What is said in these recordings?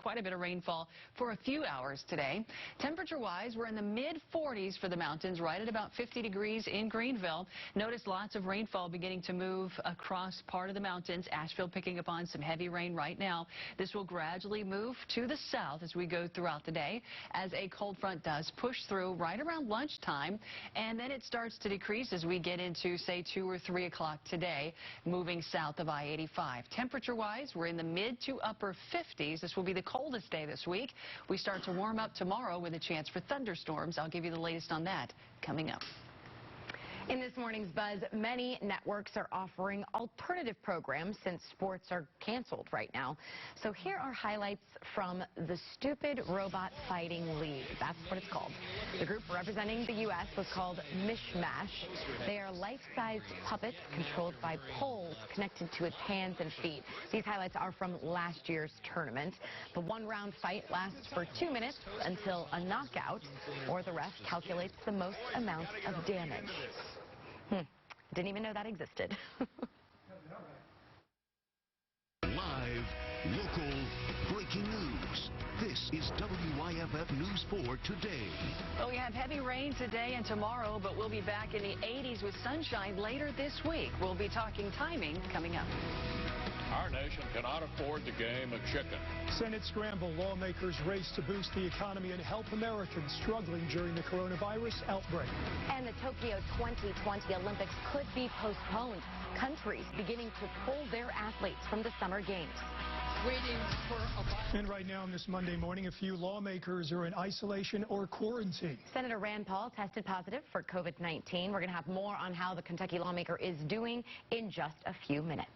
quite a bit of rainfall for a few hours today. Temperature-wise, we're in the mid-40s for the mountains, right at about 50 degrees in Greenville. Notice lots of rainfall beginning to move across part of the mountains. Asheville picking up on some heavy rain right now. This will gradually move to the south as we go throughout the day, as a cold front does push through right around lunchtime, and then it starts to decrease as we get into, say, 2 or 3 o'clock today, moving south of I-85. Temperature-wise, we're in the mid to upper 50s. This will be the coldest day this week. We start to warm up tomorrow with a chance for thunderstorms. I'll give you the latest on that coming up. In this morning's Buzz, many networks are offering alternative programs since sports are canceled right now. So here are highlights from the Stupid Robot Fighting League. That's what it's called. The group representing the U.S. was called Mishmash. They are life-sized puppets controlled by poles connected to its hands and feet. These highlights are from last year's tournament. The one-round fight lasts for 2 minutes until a knockout, or the ref calculates the most amount of damage. Didn't even know that existed. Live, local, breaking news. This is WYFF News 4 today. Well, we have heavy rain today and tomorrow, but we'll be back in the 80s with sunshine later this week. We'll be talking timing coming up. Our nation cannot afford the game of chicken. Senate scramble. Lawmakers race to boost the economy and help Americans struggling during the coronavirus outbreak. And the Tokyo 2020 Olympics could be postponed. Countries beginning to pull their athletes from the summer games. And right now on this Monday morning, a few lawmakers are in isolation or quarantine. Senator Rand Paul tested positive for COVID-19. We're going to have more on how the Kentucky lawmaker is doing in just a few minutes.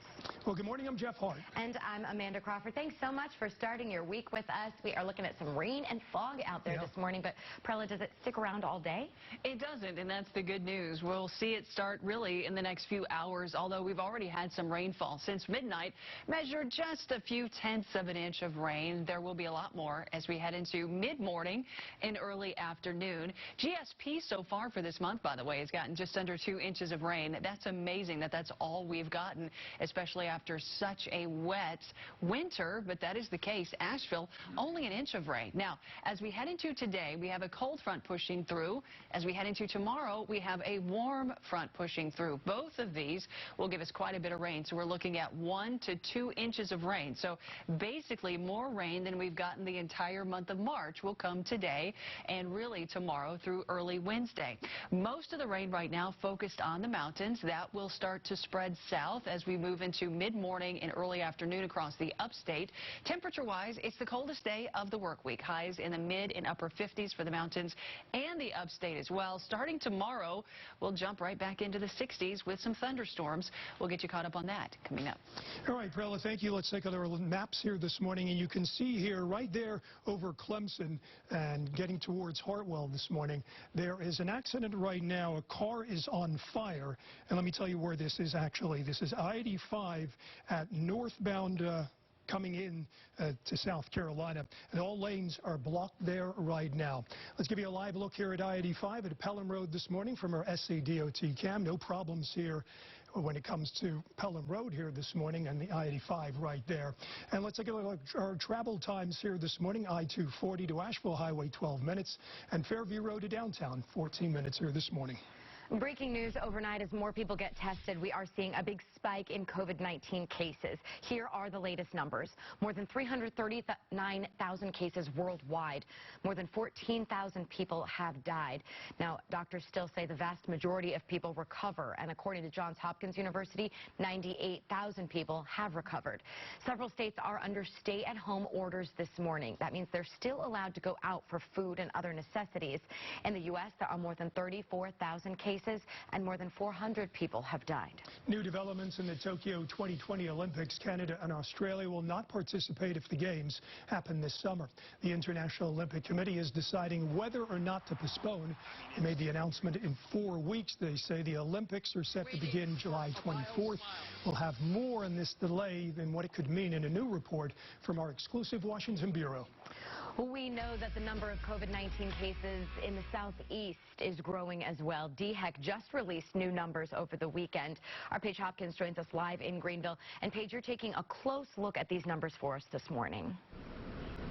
Well, good morning. I'm Jeff Hart. And I'm Amanda Crawford. Thanks so much for starting your week with us. We are looking at some rain and fog out there this morning. But, Prella, does it stick around all day? It doesn't, and that's the good news. We'll see it start really in the next few hours, although we've already had some rainfall since midnight. Measured just a few tenths of an inch of rain. There will be a lot more as we head into mid-morning and early afternoon. GSP so far for this month, by the way, has gotten just under 2 inches of rain. That's amazing that that's all we've gotten, especially after such a wet winter, but that is the case. Asheville, only an inch of rain. Now, as we head into today, we have a cold front pushing through. As we head into tomorrow, we have a warm front pushing through. Both of these will give us quite a bit of rain, so we're looking at 1 to 2 inches of rain. So basically more rain than we've gotten the entire month of March will come today and really tomorrow through early Wednesday. Most of the rain right now focused on the mountains. That will start to spread south as we move into mid-morning and early afternoon across the upstate. Temperature-wise, it's the coldest day of the work week. Highs in the mid and upper 50s for the mountains and the upstate as well. Starting tomorrow, we'll jump right back into the 60s with some thunderstorms. We'll get you caught up on that coming up. All right, Prella, thank you. Let's take a little maps here this morning, and you can see here right there over Clemson and getting towards Hartwell this morning, there is an accident right now. A car is on fire, and let me tell you where this is actually. This is I-85 at northbound coming in to South Carolina, and all lanes are blocked there right now. Let's give you a live look here at I-85 at Pelham Road this morning from our SCDOT cam. No problems here when it comes to Pelham Road here this morning and the I-85 right there. And let's take a look at our travel times here this morning. I-240 to Asheville Highway, 12 minutes, and Fairview Road to downtown, 14 minutes here this morning. Breaking news overnight as more people get tested. We are seeing a big spike in COVID-19 cases. Here are the latest numbers. More than 339,000 cases worldwide. More than 14,000 people have died. Now, doctors still say the vast majority of people recover, and according to Johns Hopkins University, 98,000 people have recovered. Several states are under stay-at-home orders this morning. That means they're still allowed to go out for food and other necessities. In the U.S., there are more than 34,000 cases, and more than 400 people have died. New developments in the Tokyo 2020 Olympics. Canada and Australia will not participate if the games happen this summer. The International Olympic Committee is deciding whether or not to postpone. They made the announcement in 4 weeks. They say the Olympics are set to begin July 24th. We'll have more on this delay than what it could mean in a new report from our exclusive Washington bureau. We know that the number of COVID-19 cases in the southeast is growing as well. DHEC just released new numbers over the weekend. Our Paige Hopkins joins us live in Greenville. And Paige, you're taking a close look at these numbers for us this morning.